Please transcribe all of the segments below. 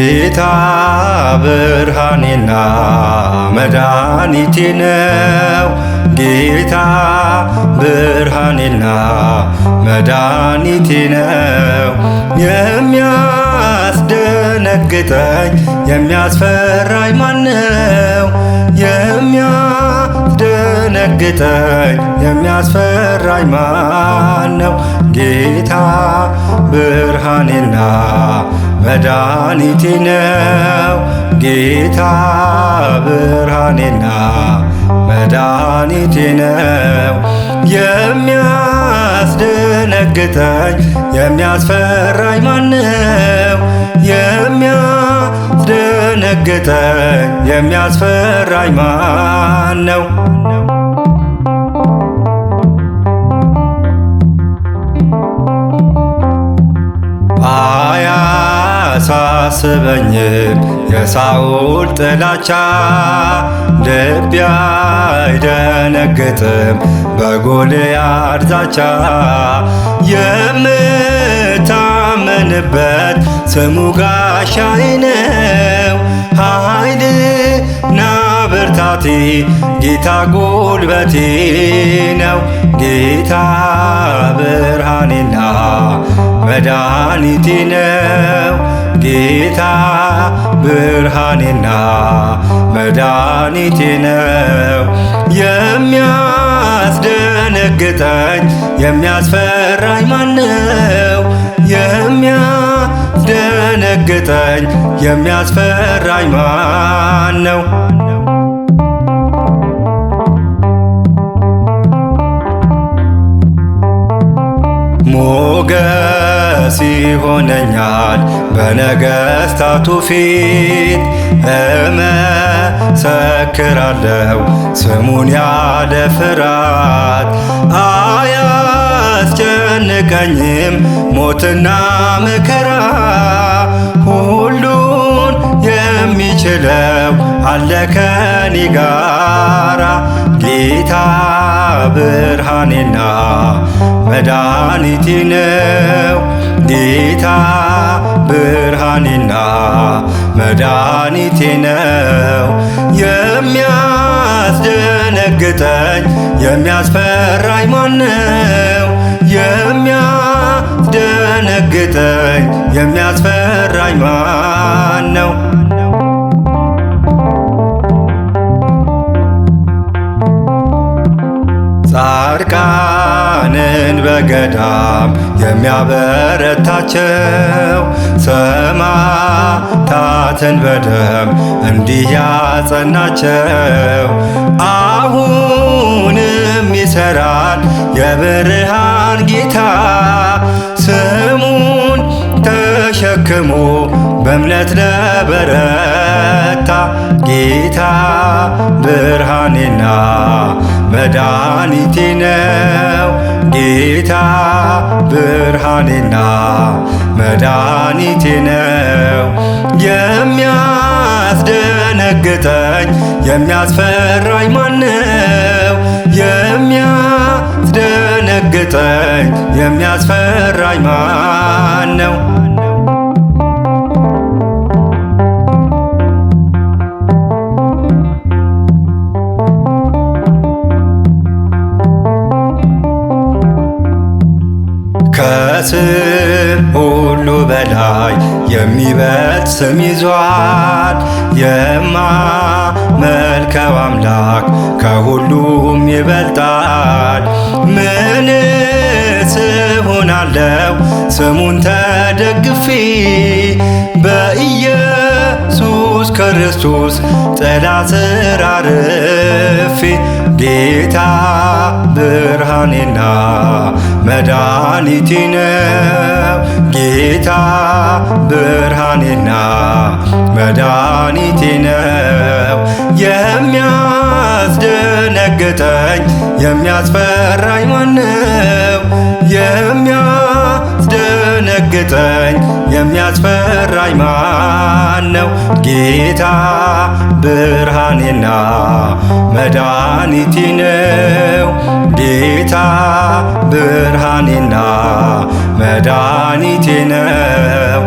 ጌታ ብርሃኔና መድኃኒቴ ነው። ጌታ ብርሃኔና መድኃኒቴ ነው። የሚያስደነግጠኝ የሚያስፈራኝ ማነው? የሚያስደነግጠኝ የሚያስፈራኝ ማነው? ጌታ ብርሃኔና መድኃኒቴ ነው። ጌታ ብርሃኔና መድኃኒቴ ነው። የሚያስደነግጠኝ የሚያስፈራኝ ማነው? የሚያስደነግጠኝ የሚያስፈራኝ ማነው? አያሳስበኝም የሳኦል ጥላቻ፣ ልቤ አይደነግጥም በጎልያድ ዛቻ። የምታመንበት ስሙ ጋሻዬ ነው። ኃይልና ብርታቴ ጌታ ጉልበቴ ነው። ጌታ ብርሃኔና መድኃኒቴ ነው። ጌታ ብርሃኔና መድኃኒቴ ነው። የሚያስደነግጠኝ የሚያስፈራኝ ማነው? የሚያስደነግጠኝ የሚያስፈራኝ ማነው? ሞገስ ይሆነኛል በነገሥታቱ ፊት፣ እመሰክራለሁ ስሙን ያለ ፍርሃት። አያስጨንቀኝም ሞትና መከራ፣ ሁሉን የሚችለው አለ ከኔ ጋራ። ጌታ ብርሃኔና መድኃኒቴ ነው። ጌታ ብርሃኔና መድኃኒቴ ነው። የሚያስደነግጠኝ የሚያስፈራኝ ማነው? የሚያስደነግጠኝ የሚያስፈራኝ ማነው? ጻድቃንን በገዳም የሚያበረታቸው፣ ሰማዕታትን በደም እንዲህ ያጸናቸው። አሁንም ይሠራል የብርሃን ጌታ፣ ስሙን ተሸክሞ በእምነት ለበረታ። ጌታ ብርሃኔና መድኃኒቴ ነው። ጌታ ብርሃኔና መድኃኒቴ ነው። የሚያስደነግጠኝ የሚያስፈራኝ ማነው? የሚያስደነግጠኝ የሚያስፈራኝ ማነው? ከስም ሁሉ በላይ የሚበልጥ ስም ይዟል። የማመልከው አምላክ ከሁሉም ይበልጣል። ምንስ እሆናለሁ ስሙን ተደግፌ? በኢየሱስ ክርስቶስ ጥላ ስር አርፌ። ጌታ ብርሃኔና መድኃኒቴ ነው። ጌታ ብርሃኔና መድኃኒቴ ነው። የሚያስደነግጠኝ የሚያስፈራኝ ማነው? የሚያስደነግጠኝ የሚያስፈራኝ ማነው? ጌታ ብርሃኔና መድኃኒቴ ነው። ጌታ ብርሃኔና መድኃኒቴ ነው።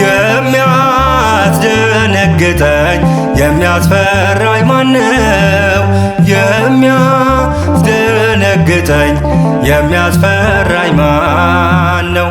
የሚያስደ የሚያስደነግጠኝ የሚያስፈራኝ ማነው? የሚያስደነግጠኝ የሚያስፈራኝ ማነው?